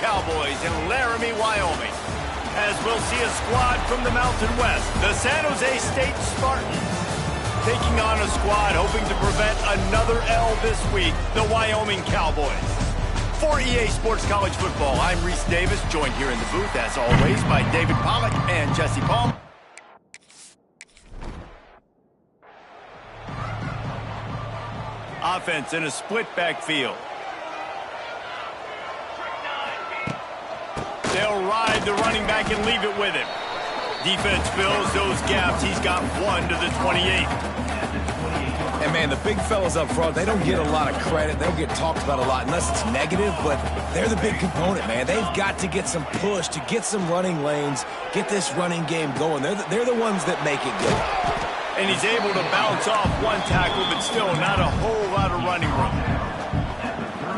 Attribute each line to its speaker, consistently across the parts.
Speaker 1: Cowboys in Laramie, Wyoming. As we'll see a squad from the Mountain West, the San Jose State Spartans, taking on a squad hoping to prevent another L this week, the Wyoming Cowboys. For EA Sports College Football, I'm Reese Davis, joined here in the booth, as always, by David Pollack and Jesse Palm. Offense in a split backfield. They'll ride the running back and leave it with him. Defense fills those gaps. He's got 1 to the 28.
Speaker 2: And, man, the big fellas up front, they don't get a lot of credit. They don't get talked about a lot unless it's negative, but they're the big component, man. They've got to get some push, to get some running lanes, get this running game going. They're the ones that make it go.
Speaker 1: And he's able to bounce off one tackle, but still not a whole lot of running room.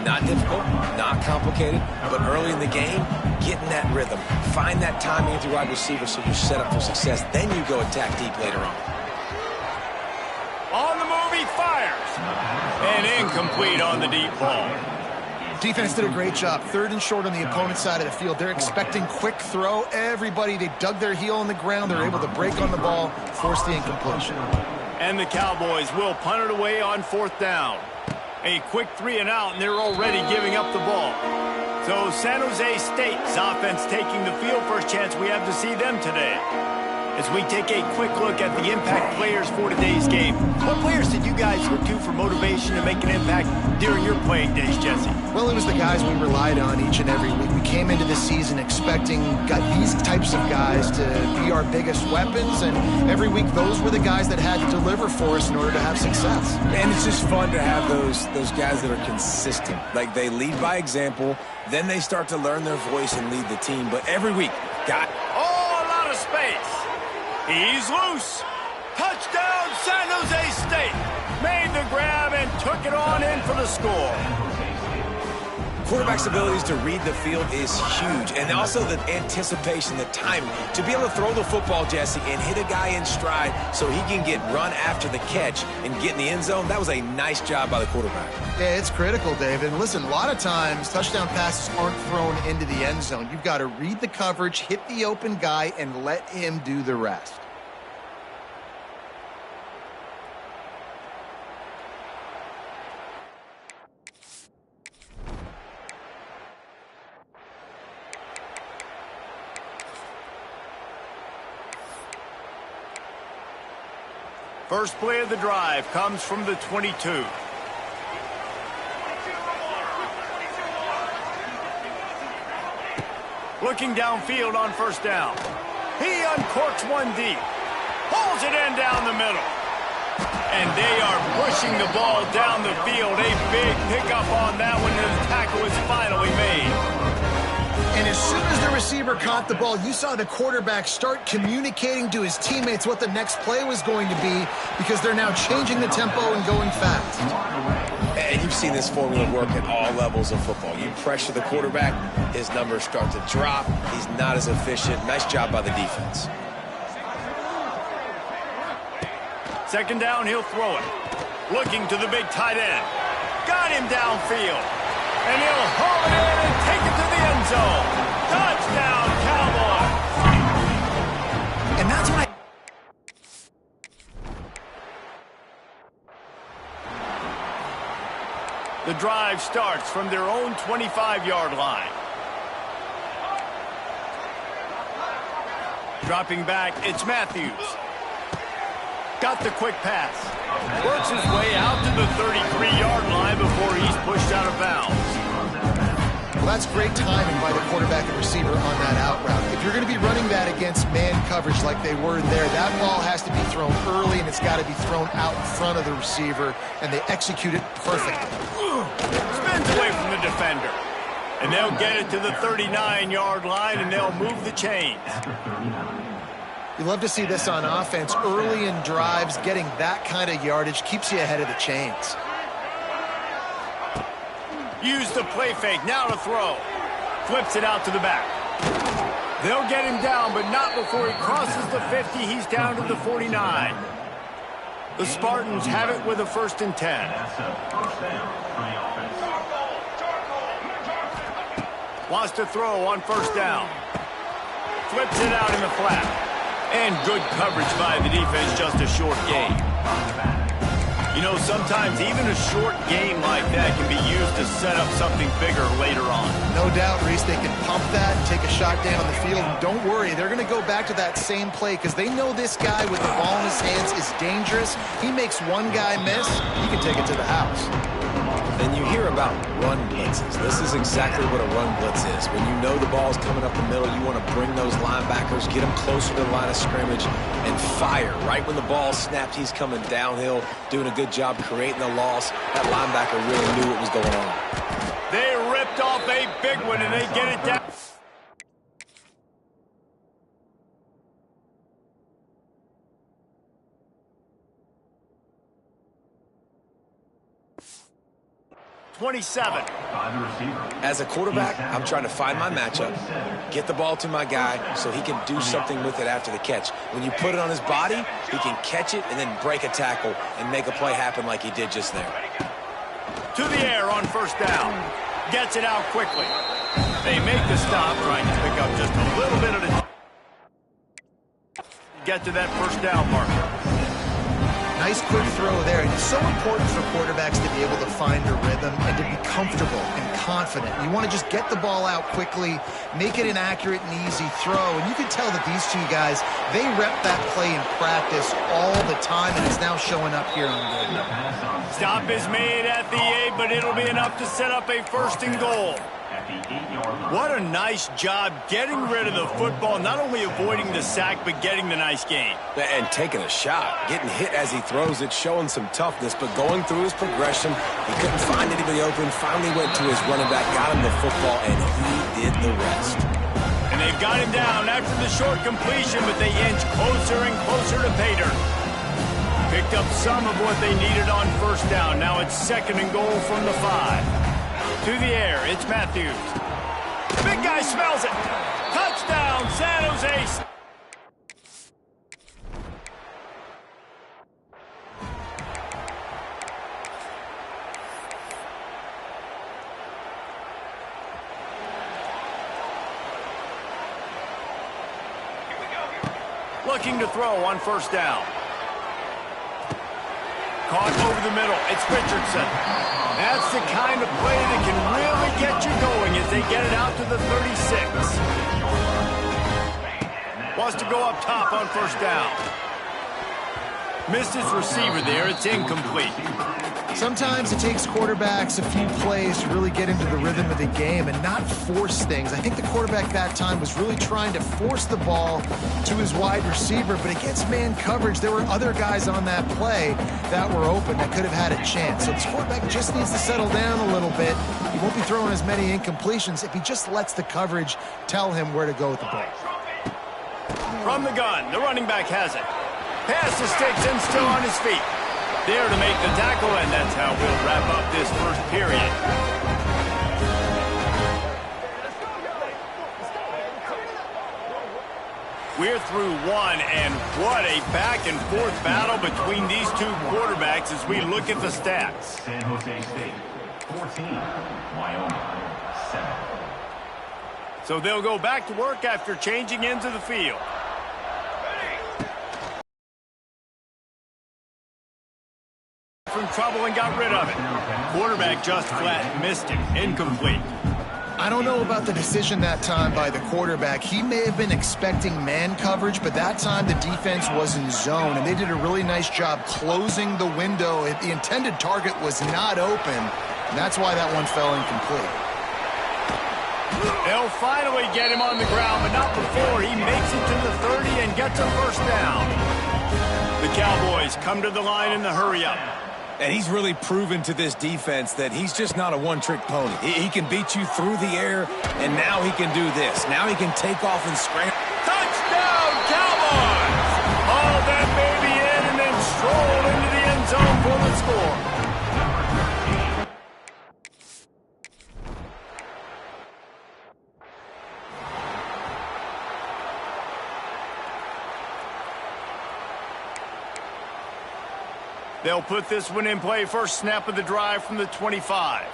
Speaker 2: Not difficult, not complicated, but early in the game, getting that rhythm. Find that timing with your wide receiver so you're set up for success. Then you go attack deep later on.
Speaker 1: On the move, he fires. And incomplete on the deep ball.
Speaker 3: Defense did a great job. 3rd and short on the opponent's side of the field. They're expecting quick throw. Everybody, they dug their heel on the ground. They're able to break on the ball, force the incompletion.
Speaker 1: And the Cowboys will punt it away on 4th down. A quick 3 and out, and they're already giving up the ball. So San Jose State's offense taking the field. First chance we have to see them today. As we take a quick look at the impact players for today's game. What players did you guys look to for motivation to make an impact during your playing days, Jesse?
Speaker 3: Well, it was the guys we relied on each and every week. We came into the season expecting these types of guys to be our biggest weapons, and every week those were the guys that had to deliver for us in order to have success.
Speaker 2: And it's just fun to have those guys that are consistent. Like, they lead by example, then they start to learn their voice and lead the team. But every week, got
Speaker 1: a lot of space. He's loose. Touchdown, San Jose State. Made the grab and took it on in for the score.
Speaker 2: Quarterback's abilities to read the field is huge. And also the anticipation, the timing. To be able to throw the football, Jesse, and hit a guy in stride so he can get run after the catch and get in the end zone, that was a nice job by the quarterback.
Speaker 3: Yeah, it's critical, David. And listen, a lot of times touchdown passes aren't thrown into the end zone. You've got to read the coverage, hit the open guy, and let him do the rest.
Speaker 1: First play of the drive comes from the 22. Looking downfield on 1st down. He uncorks one deep. Pulls it in down the middle. And they are pushing the ball down the field. A big pickup on that one, and the tackle is finally made.
Speaker 3: And as soon as the receiver caught the ball, you saw the quarterback start communicating to his teammates what the next play was going to be, because they're now changing the tempo and going fast.
Speaker 2: And you've seen this formula work at all levels of football. You pressure the quarterback, his numbers start to drop. He's not as efficient. Nice job by the defense.
Speaker 1: 2nd down, he'll throw it. Looking to the big tight end. Got him downfield. And he'll haul it in and take it to the end zone. Touchdown, Cowboys.
Speaker 3: And that's what
Speaker 1: The drive starts from their own 25-yard line. Dropping back, it's Matthews. Got the quick pass. Works his way out to the 33-yard line before he's pushed out of bounds.
Speaker 3: Well, that's great timing by the quarterback and receiver on that out route. If you're going to be running that against man coverage like they were there, that ball has to be thrown early, and it's got to be thrown out in front of the receiver, and they execute it perfectly.
Speaker 1: Spins away from the defender. And they'll get it to the 39-yard line, and they'll move the chains.
Speaker 3: You love to see this on offense. Early in drives, getting that kind of yardage keeps you ahead of the chains.
Speaker 1: Use the play fake, now to throw. Flips it out to the back. They'll get him down, but not before he crosses the 50. He's down to the 49. The Spartans have it with a 1st and 10. Wants to throw on first down. Flips it out in the flat. And good coverage by the defense, just a short gain. You know, sometimes even a short game like that can be used to set up something bigger later on.
Speaker 3: No doubt, Reese, they can pump that and take a shot down the field. And don't worry, they're going to go back to that same play because they know this guy with the ball in his hands is dangerous. He makes one guy miss, he can take it to the house.
Speaker 2: And you hear about run blitzes. This is exactly what a run blitz is. When you know the ball's coming up the middle, you want to bring those linebackers, get them closer to the line of scrimmage, and fire. Right when the ball's snapped, he's coming downhill, doing a good job creating the loss. That linebacker really knew what was going on.
Speaker 1: They ripped off a big one, and they get it down.
Speaker 2: As a quarterback, I'm trying to find my matchup, get the ball to my guy so he can do something with it after the catch. When you put it on his body, he can catch it and then break a tackle and make a play happen like he did just there.
Speaker 1: To the air on first down. Gets it out quickly. They make the stop, trying to pick up just a little bit of the... Get to that first down marker.
Speaker 3: Nice quick throw there. And it's so important for quarterbacks to be able to find a rhythm and to be comfortable and confident. You want to just get the ball out quickly, make it an accurate and easy throw. And you can tell that these two guys, they rep that play in practice all the time, and it's now showing up here on video.
Speaker 1: Stop is made at the 8, but it'll be enough to set up a first and goal. What a nice job getting rid of the football, not only avoiding the sack, but getting the nice gain.
Speaker 2: And taking a shot, getting hit as he throws it, showing some toughness, but going through his progression, he couldn't find anybody open, finally went to his running back, got him the football, and he did the rest.
Speaker 1: And they've got him down after the short completion, but they inch closer and closer to pay dirt. Picked up some of what they needed on first down. Now it's second and goal from the 5. To the air, it's Matthews. Big guy smells it. Touchdown, San Jose. Looking to throw on first down. Caught over the middle. It's Richardson. That's the kind of play that can really get you going as they get it out to the 36. Wants to go up top on first down. Missed his receiver there. It's incomplete.
Speaker 3: Sometimes it takes quarterbacks a few plays to really get into the rhythm of the game and not force things. I think the quarterback that time was really trying to force the ball to his wide receiver, but against man coverage, there were other guys on that play that were open that could have had a chance. So this quarterback just needs to settle down a little bit. He won't be throwing as many incompletions if he just lets the coverage tell him where to go with the ball.
Speaker 1: From the gun, the running back has it. Pass the sticks and still on his feet. There to make the tackle, and that's how we'll wrap up this first period. We're through one, and what a back-and-forth battle between these two quarterbacks as we look at the stats.
Speaker 4: San Jose State, 14, Wyoming, 7.
Speaker 1: So they'll go back to work after changing into the field. From trouble and got rid of it. Quarterback just flat missed it. Incomplete.
Speaker 3: I don't know about the decision that time by the quarterback. He may have been expecting man coverage, but that time the defense was in zone, and they did a really nice job closing the window. The intended target was not open, and that's why that one fell incomplete.
Speaker 1: They'll finally get him on the ground, but not before he makes it to the 30 and gets a first down. The Cowboys come to the line in the hurry-up.
Speaker 2: And he's really proven to this defense that he's just not a one-trick pony. He can beat you through the air, and now he can do this. Now he can take off and scramble.
Speaker 1: Touchdown, Cowboys! Haul that baby in and then stroll into the end zone for the score. They'll put this one in play. First snap of the drive from the 25.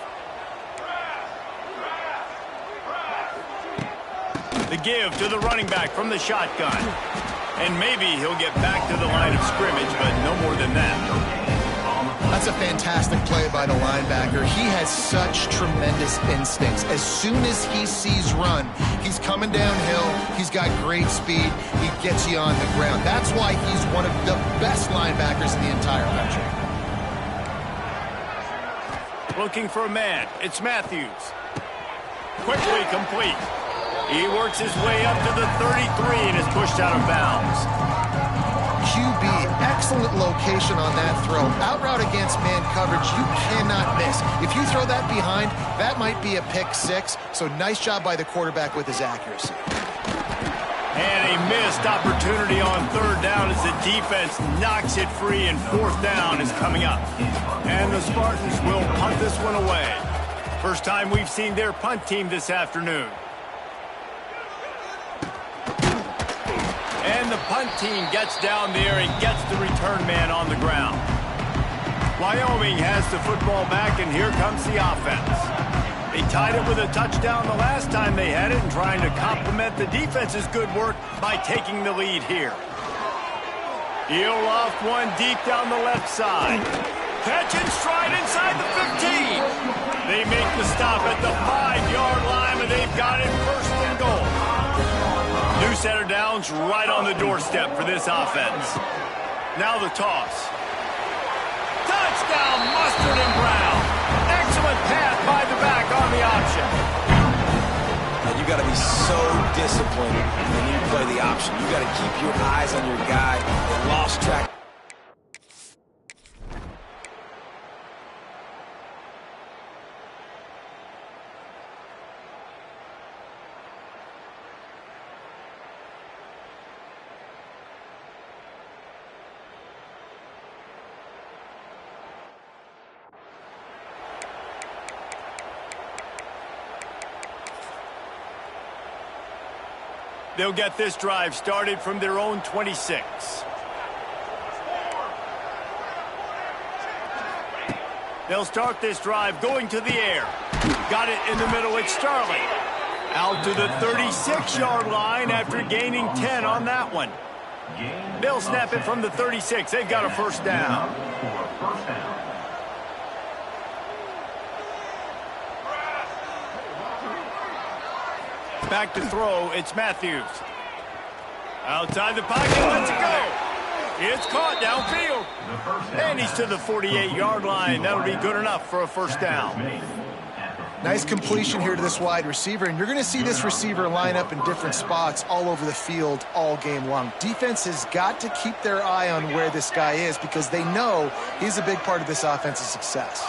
Speaker 1: The give to the running back from the shotgun. And maybe he'll get back to the line of scrimmage, but no more than that.
Speaker 3: That's a fantastic play by the linebacker. He has such tremendous instincts. As soon as he sees run, he's coming downhill. He's got great speed. He gets you on the ground. That's why he's one of the best linebackers in the entire country.
Speaker 1: Looking for a man. It's Matthews. Quickly complete. He works his way up to the 33 and is pushed out of bounds.
Speaker 3: QB, excellent location on that throw. Out route against man coverage, you cannot miss. If you throw that behind, that might be a pick six. So nice job by the quarterback with his accuracy.
Speaker 1: And a missed opportunity on third down as the defense knocks it free, and fourth down is coming up. And the Spartans will punt this one away. First time we've seen their punt team this afternoon. And the punt team gets down there and gets the return man on the ground. Wyoming has the football back, and here comes the offense. They tied it with a touchdown the last time they had it, and trying to complement the defense's good work by taking the lead here. He'll loft one deep down the left side. Catch and stride inside the 15. They make the stop at the 5-yard line, and they've got it first and goal. New set of downs right on the doorstep for this offense. Now the toss. Touchdown, Mustard and Brown. Excellent pass by the back on the option.
Speaker 2: And you got to be so disciplined when you play the option. You got to keep your eyes on your guy. They lost track.
Speaker 1: They'll get this drive started from their own 26. They'll start this drive going to the air. Got it in the middle. It's Starling. Out to the 36-yard line after gaining 10 on that one. They'll snap it from the 36. They've got a first down. Back to throw, it's Matthews. Outside the pocket, lets it go. It's caught downfield. And he's to the 48-yard line. That'll be good enough for a first down.
Speaker 3: Nice completion here to this wide receiver, and you're going to see this receiver line up in different spots all over the field all game long. Defense has got to keep their eye on where this guy is because they know he's a big part of this offense's success.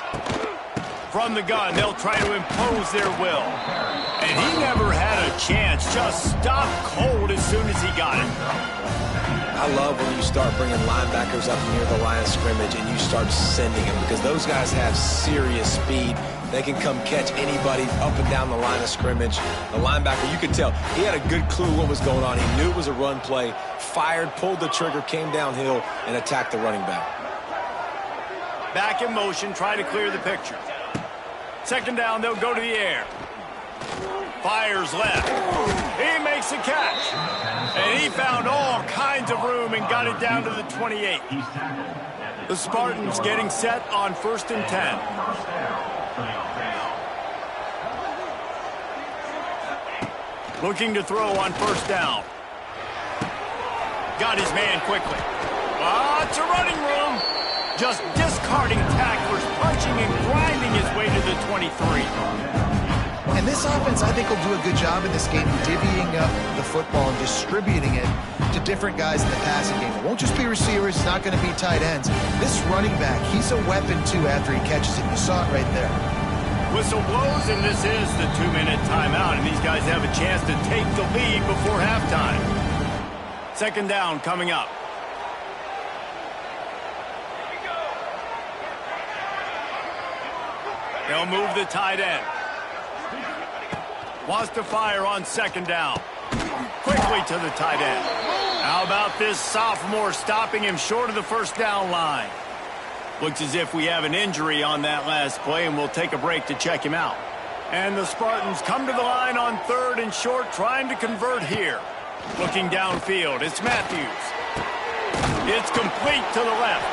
Speaker 1: From the gun, they'll try to impose their will. And he never had a chance. Just stopped cold as soon as he got it.
Speaker 2: I love when you start bringing linebackers up near the line of scrimmage and you start sending them because those guys have serious speed. They can come catch anybody up and down the line of scrimmage. The linebacker, you could tell, he had a good clue what was going on. He knew it was a run play, fired, pulled the trigger, came downhill, and attacked the running back.
Speaker 1: Back in motion, try to clear the picture. Second down, they'll go to the air. Fires left. He makes the catch. And he found all kinds of room and got it down to the 28. The Spartans getting set on 1st and 10. Looking to throw on first down. Got his man quickly. Lots of running room. Just discarding tacklers, punching and grinding his way to the 23.
Speaker 3: And this offense, I think, will do a good job in this game divvying up the football and distributing it to different guys in the passing game. It won't just be receivers. It's not going to be tight ends. This running back, he's a weapon, too, after he catches it. You saw it right there.
Speaker 1: Whistle blows, and this is the 2-minute timeout, and these guys have a chance to take the lead before halftime. Second down coming up. They'll move the tight end. Wants to fire on second down. Quickly to the tight end. How about this sophomore stopping him short of the first down line? Looks as if we have an injury on that last play, and we'll take a break to check him out. And the Spartans come to the line on 3rd and short, trying to convert here. Looking downfield, it's Matthews. It's complete to the left.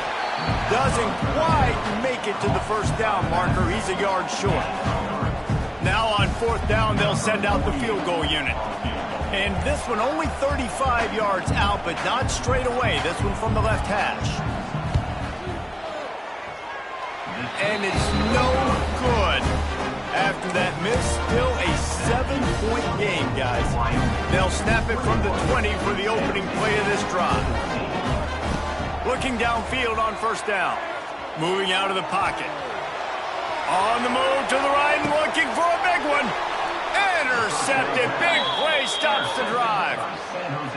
Speaker 1: Doesn't quite make it to the first down marker. He's a yard short. Now on 4th down, they'll send out the field goal unit. And this one only 35 yards out, but not straight away. This one from the left hash. And it's no good. After that miss, still a 7-point game, guys. They'll snap it from the 20 for the opening play of this drive. Looking downfield on 1st down. Moving out of the pocket. On the move to the right and looking for a big one. Intercepted. Big play stops the drive.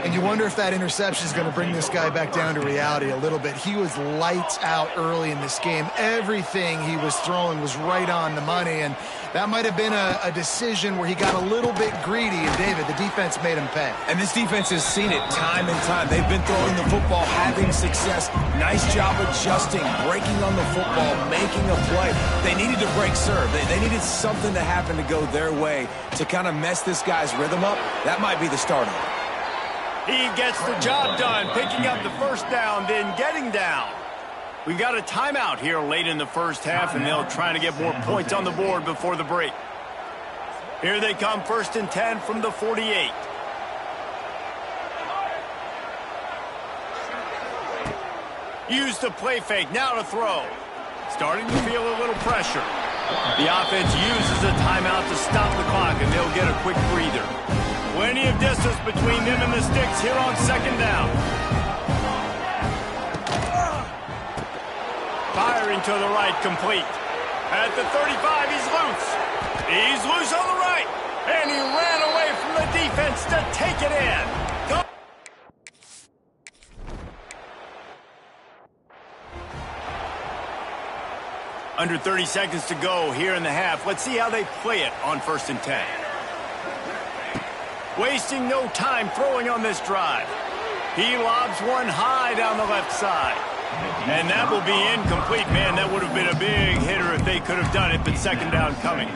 Speaker 3: And you wonder if that interception is going to bring this guy back down to reality a little bit. He was lights out early in this game. Everything he was throwing was right on the money, and that might have been a decision where he got a little bit greedy, and David, the defense made him pay.
Speaker 2: And this defense has seen it time and time. They've been throwing the football, having success. Nice job adjusting, breaking on the football, making a play. They needed to break serve. They needed something to happen to go their way to kind of mess this guy's rhythm up. That might be the start of it.
Speaker 1: He gets the job done, picking up the 1st down, then getting down. We've got a timeout here late in the first half, and they'll try to get more points on the board before the break. Here they come, 1st and 10 from the 48. Use the play fake, now to throw. Starting to feel a little pressure. The offense uses a timeout to stop the clock, and they'll get a quick breather. Plenty of distance between them and the sticks here on 2nd down. Firing to the right, complete. At the 35, he's loose. He's loose on the right. And he ran away from the defense to take it in. Go. Under 30 seconds to go here in the half. Let's see how they play it on 1st and 10. Wasting no time throwing on this drive. He lobs one high down the left side. And that will be incomplete. Man, that would have been a big hitter if they could have done it, but 2nd down coming.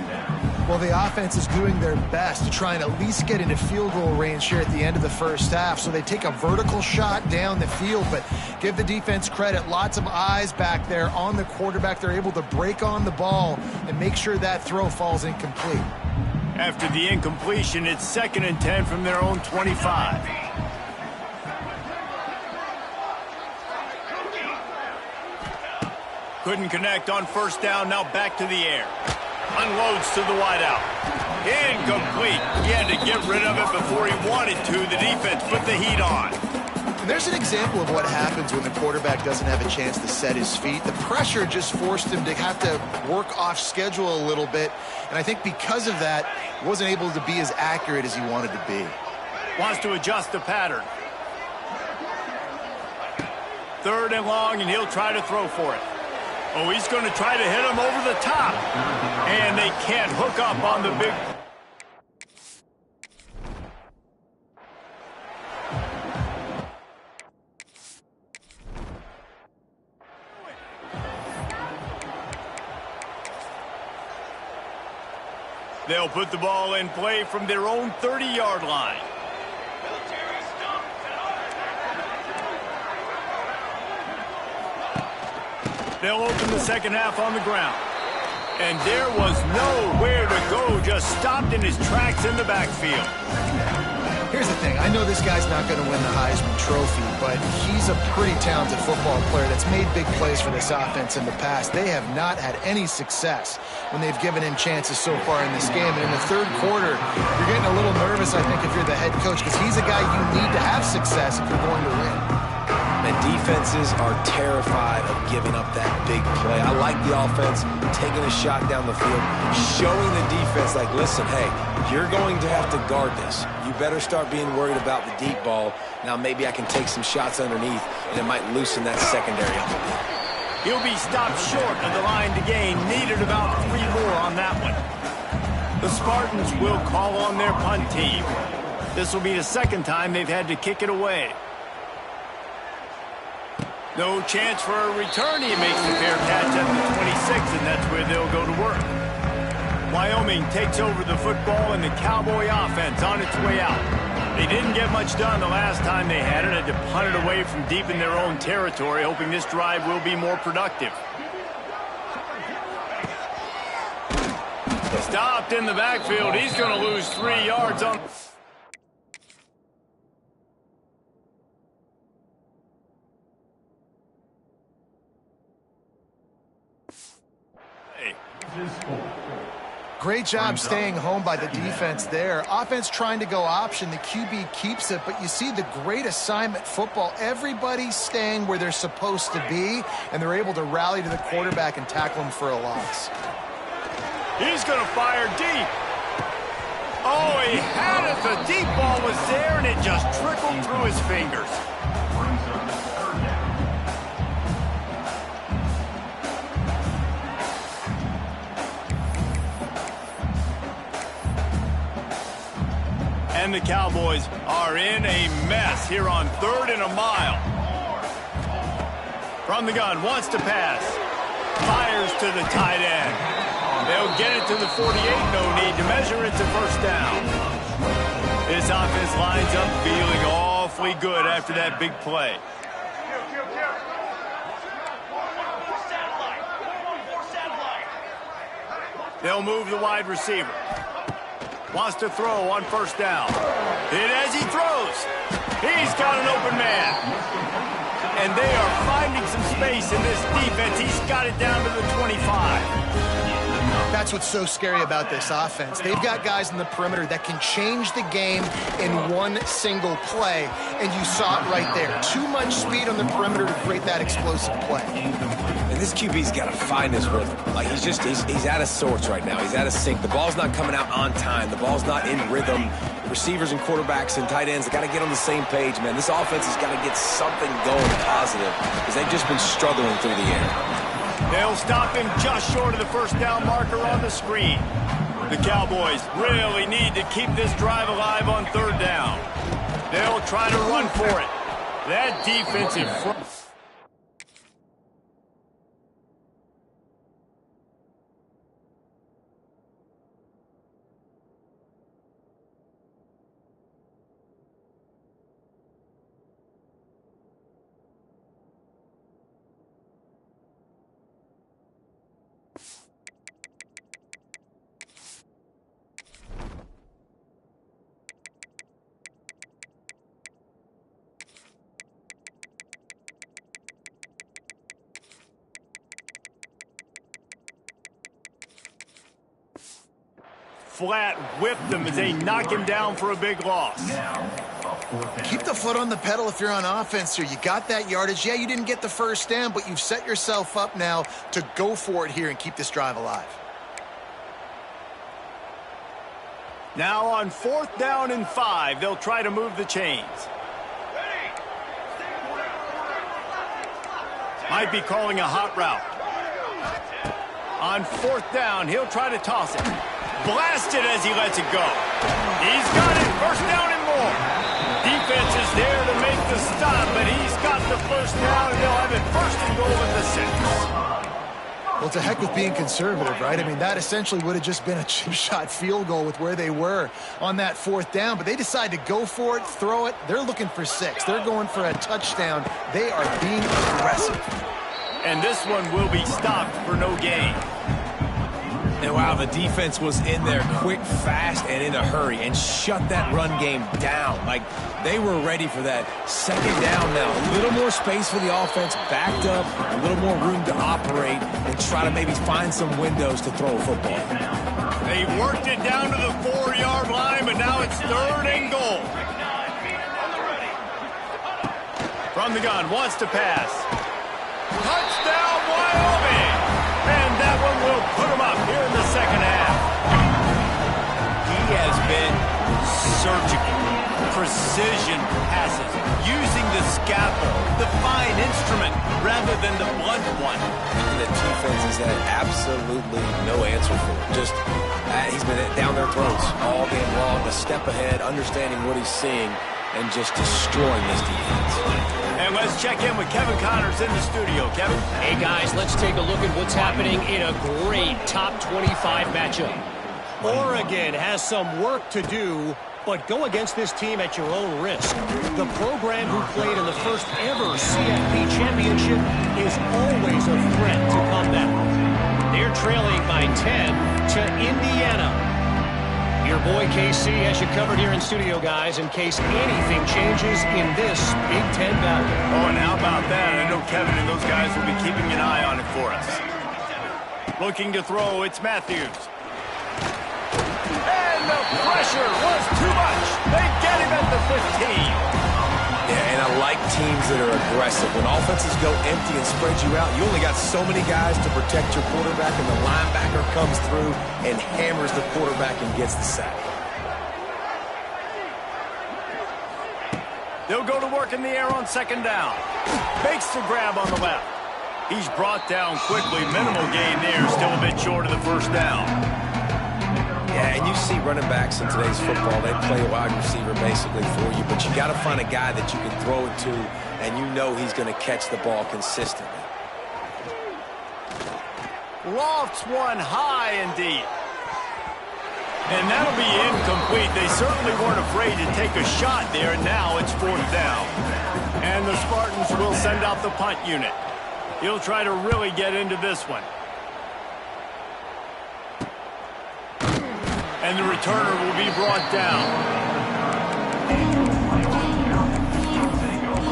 Speaker 3: Well, the offense is doing their best to try and at least get into field goal range here at the end of the first half. So they take a vertical shot down the field, but give the defense credit. Lots of eyes back there on the quarterback. They're able to break on the ball and make sure that throw falls incomplete.
Speaker 1: After the incompletion, it's 2nd and 10 from their own 25. Couldn't connect on 1st down, now back to the air. Unloads to the wideout. Incomplete. He had to get rid of it before he wanted to. The defense put the heat on.
Speaker 3: And there's an example of what happens when the quarterback doesn't have a chance to set his feet. The pressure just forced him to have to work off schedule a little bit. And I think because of that, he wasn't able to be as accurate as he wanted to be.
Speaker 1: Wants to adjust the pattern. 3rd and long, and he'll try to throw for it. Oh, he's going to try to hit him over the top. And they can't hook up on the big... They'll put the ball in play from their own 30-yard line. They'll open the 2nd half on the ground. And there was nowhere to go, just stopped in his tracks in the backfield.
Speaker 3: Here's the thing. I know this guy's not going to win the Heisman Trophy, but he's a pretty talented football player that's made big plays for this offense in the past. They have not had any success when they've given him chances so far in this game. And in the 3rd quarter, you're getting a little nervous, I think, if you're the head coach, because he's a guy you need to have success if you're going to win.
Speaker 2: And defenses are terrified of giving up that big play. I like the offense taking a shot down the field, showing the defense, like, listen, hey, you're going to have to guard this. You better start being worried about the deep ball. Now maybe I can take some shots underneath, and it might loosen that secondary up a bit.
Speaker 1: He'll be stopped short of the line to gain. Needed about 3 more on that one. The Spartans will call on their punt team. This will be the 2nd time they've had to kick it away. No chance for a return. He makes the fair catch at the 26, and that's where they'll go to work. Wyoming takes over the football and the Cowboy offense on its way out. They didn't get much done the last time they had it. Had to punt it away from deep in their own territory, hoping this drive will be more productive. Stopped in the backfield. He's going to lose 3 yards on...
Speaker 3: Great job staying home by the defense there. Offense trying to go option. The QB keeps it, but you see the great assignment football. Everybody's staying where they're supposed to be, and they're able to rally to the quarterback and tackle him for a loss.
Speaker 1: He's going to fire deep. Oh, he had it. The deep ball was there, and it just trickled through his fingers. And the Cowboys are in a mess here on 3rd and a mile. From the gun, wants to pass. Fires to the tight end. They'll get it to the 48, no need to measure it to first down. This offense lines up feeling awfully good after that big play. They'll move the wide receiver. Wants to throw on first down. Hit as he throws. He's got an open man. And they are finding some space in this defense. He's got it down to the 25.
Speaker 3: That's what's so scary about this offense. They've got guys in the perimeter that can change the game in one single play, and you saw it right there. Too much speed on the perimeter to create that explosive play.
Speaker 2: And this QB's got to find his rhythm. Like, he's out of sorts right now. He's out of sync. The ball's not coming out on time. The ball's not in rhythm. Receivers and quarterbacks and tight ends, they got to get on the same page, man. This offense has got to get something going positive because they've just been struggling through the air.
Speaker 1: They'll stop him just short of the first down marker on the screen. The Cowboys really need to keep this drive alive on 3rd down. They'll try to run for it. That defensive front. Flat whipped them as they knock him down for a big loss.
Speaker 3: Keep the foot on the pedal if you're on offense here. You got that yardage. Yeah, you didn't get the first down, but you've set yourself up now to go for it here and keep this drive alive.
Speaker 1: Now on 4th down and 5, they'll try to move the chains. Might be calling a hot route. On 4th down, he'll try to toss it. Blasted as he lets it go. He's got it. First down and more. Defense is there to make the stop, but he's got the first down, and they'll have it 1st and goal at the 6.
Speaker 3: Well, to heck with being conservative, right? I mean, that essentially would have just been a chip shot field goal with where they were on that 4th down, but they decide to go for it, throw it. They're looking for 6. They're going for a touchdown. They are being aggressive.
Speaker 1: And this one will be stopped for no gain.
Speaker 2: And wow, the defense was in there quick, fast, and in a hurry and shut that run game down. Like, they were ready for that 2nd down now. A little more space for the offense, backed up, a little more room to operate and try to maybe find some windows to throw a football.
Speaker 1: They worked it down to the 4-yard line, but now it's 3rd and goal. From the gun, wants to pass. Touchdown, Wyoming! And that one will put him up here in the 2nd half. He has been surgical. Precision passes, using the scalpel, the fine instrument, rather than the blunt one.
Speaker 2: And the defense has had absolutely no answer for it. Just, he's been down their throats all game long, a step ahead, understanding what he's seeing, and just destroying this defense.
Speaker 1: And let's check in with Kevin Connors in the studio. Kevin?
Speaker 5: Hey, guys, let's take a look at what's happening in a great top 25 matchup. Oregon has some work to do, but go against this team at your own risk. The program who played in the first ever CFP championship is always a threat to come back. They're trailing by 10 to Indiana. Your boy KC has you covered here in studio, guys, in case anything changes in this Big Ten battle.
Speaker 1: Oh, and how about that? I know Kevin and those guys will be keeping an eye on it for us. Looking to throw, it's Matthews. And the pressure was too much. They get him at the 15.
Speaker 2: Yeah, and I like teams that are aggressive. When offenses go empty and spread you out, you only got so many guys to protect your quarterback, and the linebacker comes through and hammers the quarterback and gets the sack.
Speaker 1: They'll go to work in the air on second down. Fakes the grab on the left. He's brought down quickly. Minimal gain there. Still a bit short of the first down.
Speaker 2: Yeah, and you see running backs in today's football, they play a wide receiver basically for you, but you got to find a guy that you can throw it to, and you know he's going to catch the ball consistently.
Speaker 1: Lofts one high and deep. And that'll be incomplete. They certainly weren't afraid to take a shot there, and now it's fourth down. And the Spartans will send out the punt unit. He'll try to really get into this one. And the returner will be brought down.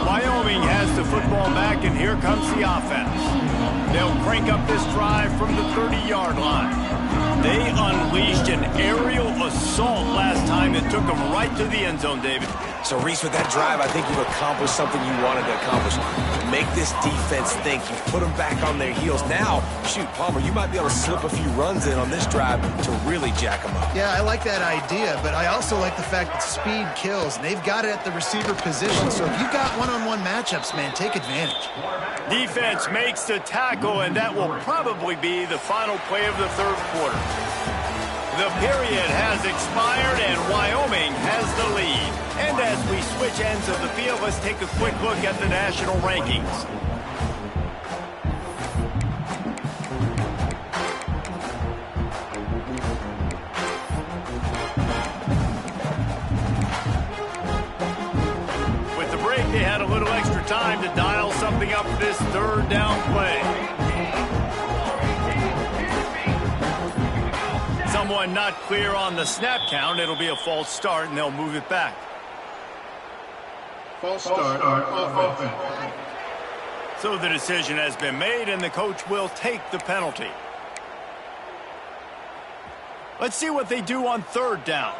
Speaker 1: Wyoming has the football back, and here comes the offense. They'll crank up this drive from the 30-yard line. They unleashed an aerial assault last time that took them right to the end zone, David.
Speaker 2: So, Reese, with that drive, I think you've accomplished something you wanted to accomplish. Make this defense think. You've put them back on their heels. Now, shoot, Palmer, you might be able to slip a few runs in on this drive to really jack them up.
Speaker 3: Yeah, I like that idea, but I also like the fact that speed kills, and they've got it at the receiver position. So if you've got one-on-one matchups, man, take advantage.
Speaker 1: Defense makes the tackle, and that will probably be the final play of the third quarter. The period has expired, and Wyoming has the lead. And as we switch ends of the field, let's take a quick look at the national rankings. With the break, they had a little extra time to dial something up for this third down play. Someone not clear on the snap count. It'll be a false start, and they'll move it back.
Speaker 6: False start offense.
Speaker 1: So the decision has been made, and the coach will take the penalty. Let's see what they do on third down.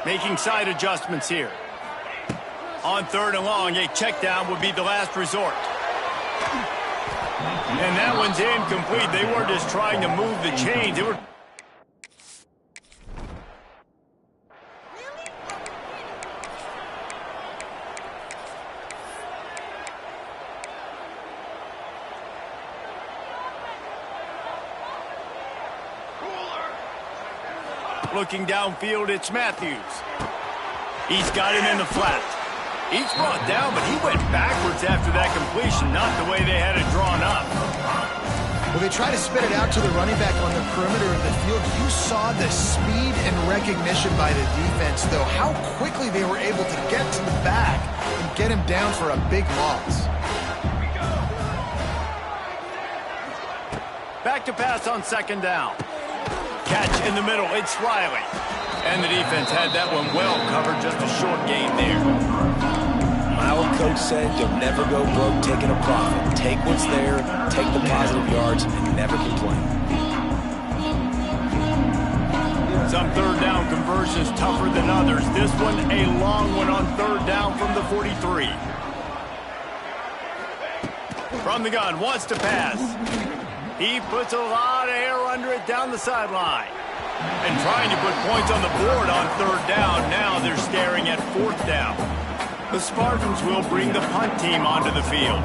Speaker 1: Making side adjustments here. On third and long, a check down would be the last resort. And that one's incomplete. They were just trying to move the chains. They were... Looking downfield, it's Matthews. He's got him in the flat. He's brought down, but he went backwards after that completion, not the way they had it drawn up.
Speaker 3: Well, they try to spit it out to the running back on the perimeter of the field. You saw the speed and recognition by the defense, though. How quickly they were able to get to the back and get him down for a big loss.
Speaker 1: Back to pass on second down. Catch in the middle, it's Riley. And the defense had that one well covered, just a short gain there.
Speaker 2: My old coach said you'll never go broke taking a profit. Take what's there, take the positive yards, and never complain.
Speaker 1: Some third down conversions tougher than others. This one a long one on third down from the 43. From the gun, wants to pass. He puts a lot of air under it down the sideline. And trying to put points on the board on third down. Now they're staring at fourth down. The Spartans will bring the punt team onto the field.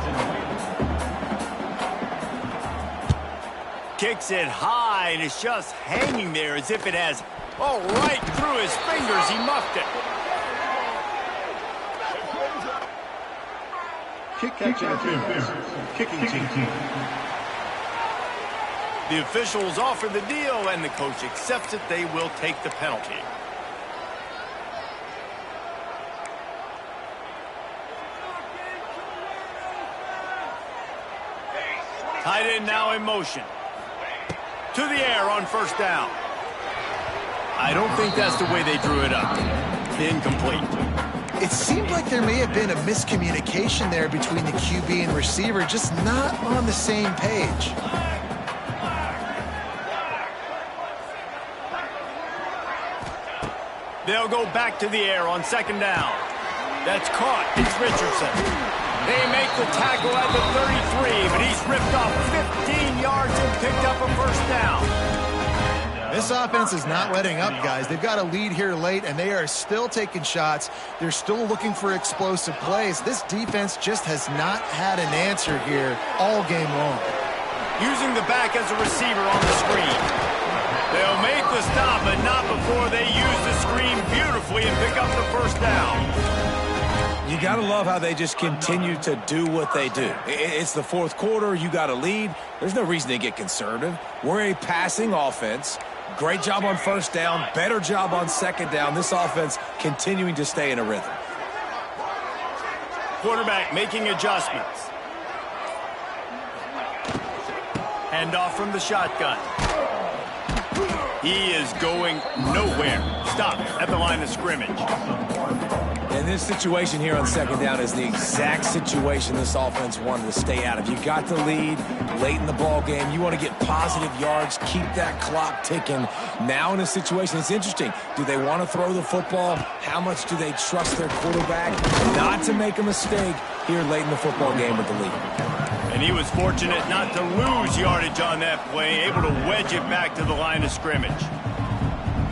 Speaker 1: Kicks it high, and it's just hanging there as if it has, oh, right through his fingers. He muffed it.
Speaker 6: Kick interference. Kicking team.
Speaker 1: The officials offer the deal, and the coach accepts it. They will take the penalty. Tight end now in motion. To the air on first down. I don't think that's the way they drew it up. Incomplete.
Speaker 3: It seemed like there may have been a miscommunication there between the QB and receiver, just not on the same page.
Speaker 1: They'll go back to the air on second down. That's caught. It's Richardson. They make the tackle at the 33, but he's ripped off 15 yards and picked up a first down.
Speaker 3: This offense is not letting up, guys. They've got a lead here late, and they are still taking shots. They're still looking for explosive plays. This defense just has not had an answer here all game long.
Speaker 1: Using the back as a receiver on the screen. They'll make the stop, but not before they use the screen beautifully and pick up the first down.
Speaker 2: You got to love how they just continue to do what they do. It's the fourth quarter. You got a lead. There's no reason to get conservative. We're a passing offense. Great job on first down. Better job on second down. This offense continuing to stay in a rhythm.
Speaker 1: Quarterback making adjustments. Handoff from the shotgun. He is going nowhere. Stop at the line of scrimmage.
Speaker 2: And this situation here on second down is the exact situation this offense wanted to stay out of. You got the lead late in the ball game. You want to get positive yards, keep that clock ticking. Now in a situation, it's interesting. Do they want to throw the football? How much do they trust their quarterback not to make a mistake here late in the football game with the lead?
Speaker 1: And he was fortunate not to lose yardage on that play, able to wedge it back to the line of scrimmage.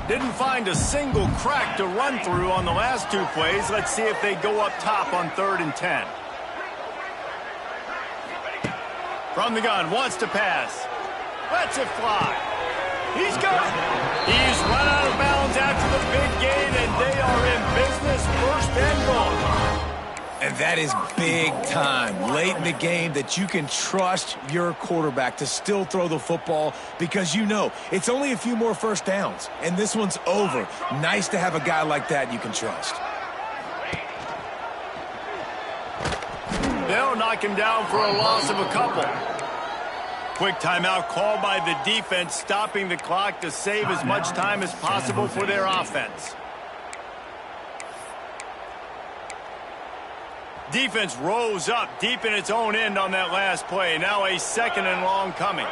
Speaker 1: Didn't find a single crack to run through on the last two plays. Let's see if they go up top on 3rd and 10. From the gun, wants to pass. Lets it fly. He's got it. He's run out of bounds after the big gain, and they are in business. 1st and goal.
Speaker 2: And that is big time late in the game that you can trust your quarterback to still throw the football because you know it's only a few more first downs, and this one's over. Nice to have a guy like that you can trust.
Speaker 1: They'll knock him down for a loss of a couple. Quick timeout called by the defense, stopping the clock to save as much time as possible for their offense. Defense rose up deep in its own end on that last play. Now a 2nd and long coming.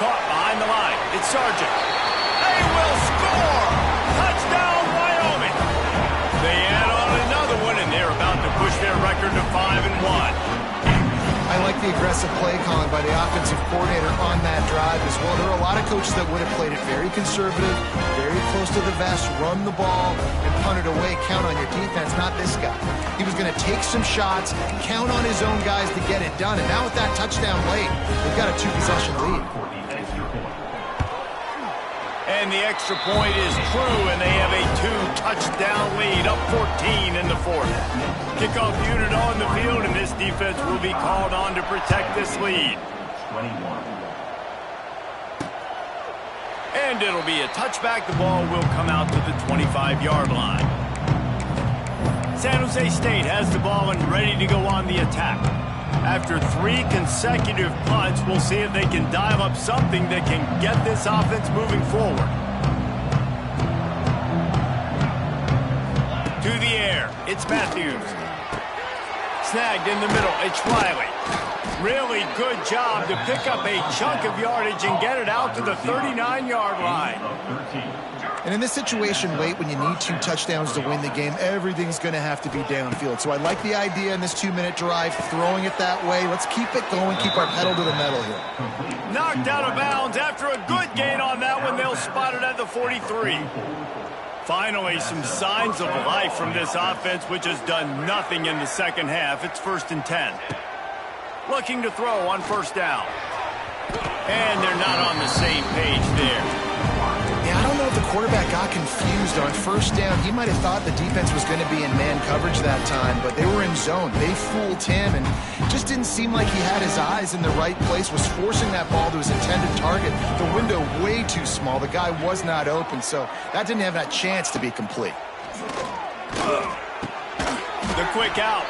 Speaker 1: Caught behind the line. It's Sargent. They will score! Touchdown, Wyoming! They add on another one, and they're about to push their record to 5-1.
Speaker 3: I like the aggressive play calling by the offensive coordinator on that drive as well. There are a lot of coaches that would have played it very conservative, very close to the vest, run the ball, and punt it away. Count on your defense, not this guy. He was going to take some shots, count on his own guys to get it done. And now with that touchdown late, they've got a 2-possession lead.
Speaker 1: And the extra point is true, and they have a 2-touchdown lead, up 14 in the 4th. Kickoff unit on the field, and this defense will be called on to protect this lead.
Speaker 4: 21.
Speaker 1: And it'll be a touchback. The ball will come out to the 25-yard line. San Jose State has the ball and ready to go on the attack. After 3 consecutive punts, we'll see if they can dial up something that can get this offense moving forward. To the air, it's Matthews. Snagged in the middle, it's Riley. Really good job to pick up a chunk of yardage and get it out to the 39-yard line.
Speaker 3: And in this situation late when you need 2 touchdowns to win the game, everything's going to have to be downfield. So I like the idea in this 2-minute drive, throwing it that way. Let's keep it going, keep our pedal to the metal here.
Speaker 1: Knocked out of bounds after a good gain on that one. They'll spot it at the 43. Finally, some signs of life from this offense, which has done nothing in the second half. It's 1st and 10. Looking to throw on first down. And they're not on the same page there.
Speaker 3: Yeah, I don't know if the quarterback got confused on first down. He might have thought the defense was going to be in man coverage that time, but they were in zone. They fooled him and just didn't seem like he had his eyes in the right place, was forcing that ball to his intended target. The window way too small. The guy was not open, so that didn't have that chance to be complete.
Speaker 1: The quick out.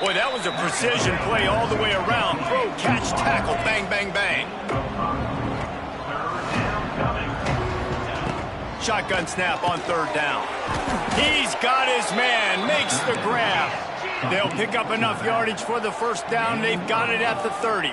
Speaker 1: Boy, that was a precision play all the way around. Throw, catch, tackle, bang, bang, bang. Shotgun snap on third down. He's got his man, makes the grab. They'll pick up enough yardage for the first down. They've got it at the 30.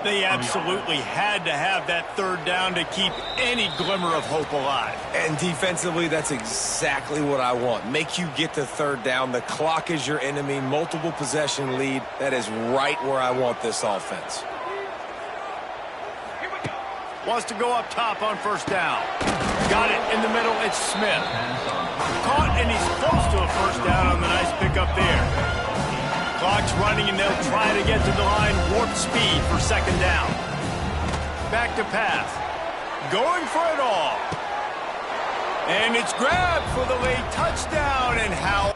Speaker 1: They absolutely had to have that third down to keep any glimmer of hope alive.
Speaker 2: And defensively, that's exactly what I want. Make you get the third down. The clock is your enemy. Multiple possession lead. That is right where I want this offense.
Speaker 1: Wants to go up top on first down. Got it in the middle. It's Smith. Caught, and he's close to a first down on the nice pickup there. Clock's running, and they'll try to get to the line. Warp speed for second down. Back to pass. Going for it all. And it's grabbed for the late touchdown. And how...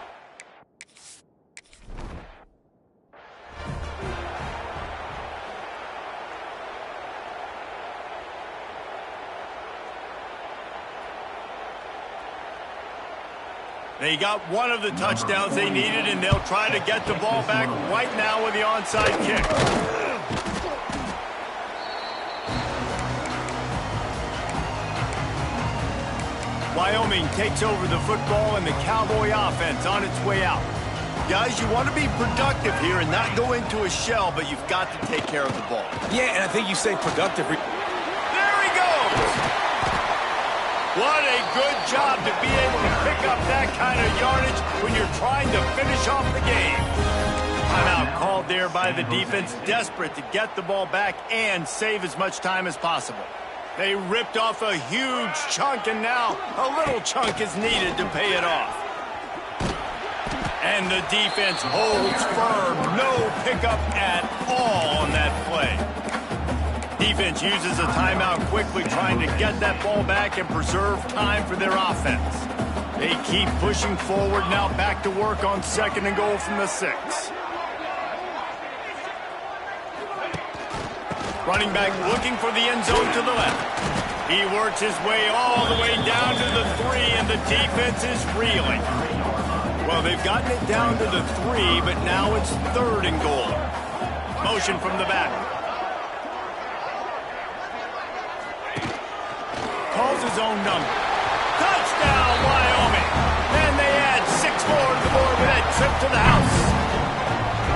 Speaker 1: They got one of the touchdowns they needed, and they'll try to get the ball back right now with the onside kick. Wyoming takes over the football, and the Cowboy offense on its way out. Guys, you want to be productive here and not go into a shell, but you've got to take care of the ball.
Speaker 2: Yeah, and I think you say productive.
Speaker 1: There he goes! What a good job to be able to pick up that kind of yardage when you're trying to finish off the game. Timeout called there by the defense, desperate to get the ball back and save as much time as possible. They ripped off a huge chunk, and now a little chunk is needed to pay it off. And the defense holds firm. No pickup at all on that play. Defense uses a timeout quickly, trying to get that ball back and preserve time for their offense. They keep pushing forward, now back to work on second and goal from the 6. Running back looking for the end zone to the left. He works his way all the way down to the 3, and the defense is reeling. Well, they've gotten it down to the 3, but now it's third and goal. Motion from the back. Calls his own number. Touchdown, Wyoming! And they add 6 more to the board with that trip to the house.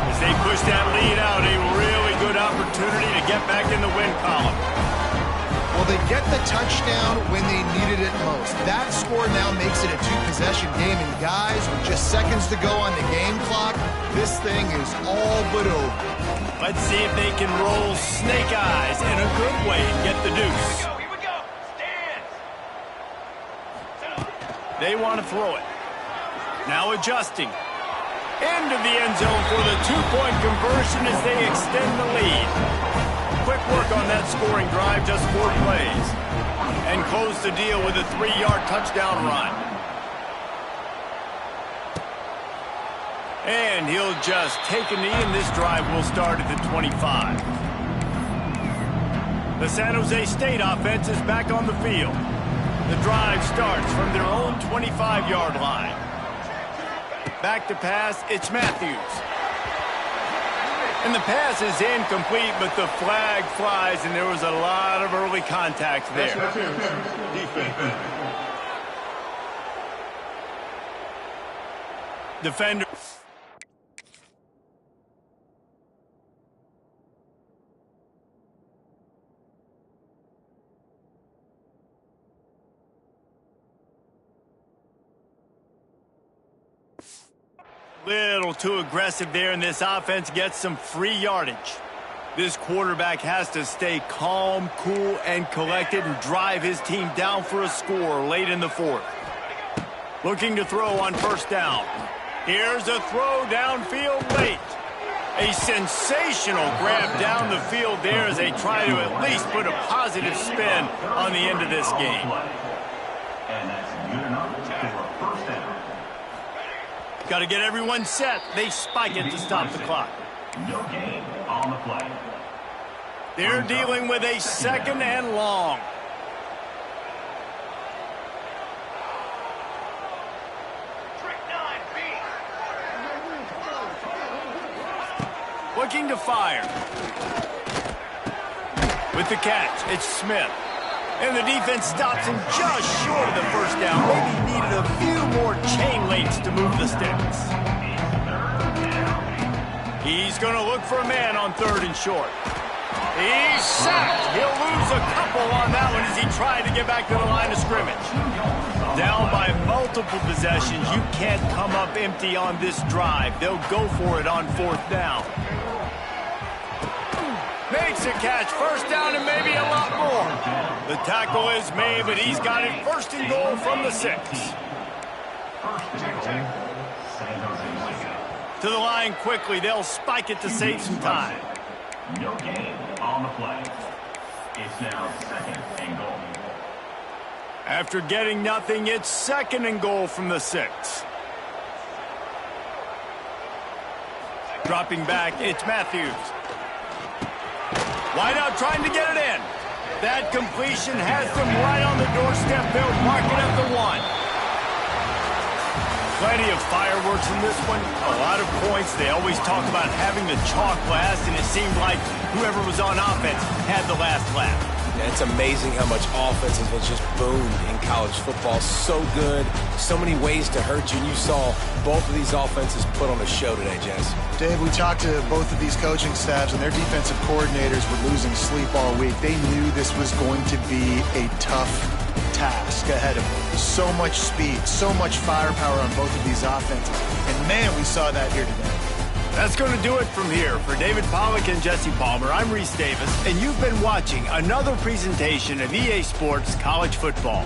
Speaker 1: As they push that lead out, a really good opportunity to get back in the win column.
Speaker 3: Well, they get the touchdown when they needed it most. That score now makes it a 2-possession game, and guys, with just seconds to go on the game clock, this thing is all but over.
Speaker 1: Let's see if they can roll snake eyes in a good way and get the deuce. They want to throw it. Now adjusting. Into the end zone for the 2-point conversion as they extend the lead. Quick work on that scoring drive, just 4 plays. And close the deal with a 3-yard touchdown run. And he'll just take a knee, and this drive will start at the 25. The San Jose State offense is back on the field. The drive starts from their own 25-yard line. Back to pass, it's Matthews. And the pass is incomplete, but the flag flies, and there was a lot of early contact there.
Speaker 6: Defense.
Speaker 1: Defender. Little too aggressive there, and this offense gets some free yardage. This quarterback has to stay calm, cool, and collected and drive his team down for a score late in the 4th. Looking to throw on first down. Here's a throw downfield late. A sensational grab down the field there as they try to at least put a positive spin on the end of this game.
Speaker 4: And that's good enough for a first down.
Speaker 1: Got to get everyone set. They spike it to stop the clock.
Speaker 4: No gain on the play.
Speaker 1: They're dealing with a second and long. Looking to fire. With the catch, it's Smith. And the defense stops him just short of the first down. Maybe needed a few more chain links to move the sticks. He's going to look for a man on 3rd and short. He's sacked. He'll lose a couple on that one as he tried to get back to the line of scrimmage. Down by multiple possessions. You can't come up empty on this drive. They'll go for it on 4th down. Makes a catch, 1st down and maybe a lot more. The tackle is made, but he's got it 1st and goal from the 6. To the line quickly, they'll spike it to save some time.
Speaker 4: No gain on the play. It's now 2nd and goal.
Speaker 1: After getting nothing, it's 2nd and goal from the 6. Dropping back, it's Matthews. Wide out trying to get it in. That completion has them right on the doorstep. They'll mark it at the 1. Plenty of fireworks in this one. A lot of points. They always talk about having the chalk last, and it seemed like whoever was on offense had the last laugh.
Speaker 2: Yeah, it's amazing how much offense has just boomed in college football. So good, so many ways to hurt you. And you saw both of these offenses put on a show today, Jess.
Speaker 3: Dave, we talked to both of these coaching staffs, and their defensive coordinators were losing sleep all week. They knew this was going to be a tough task ahead of them. So much speed, so much firepower on both of these offenses. And, man, we saw that here today.
Speaker 1: That's going to do it from here. For David Pollack and Jesse Palmer, I'm Reese Davis, and you've been watching another presentation of EA Sports College Football.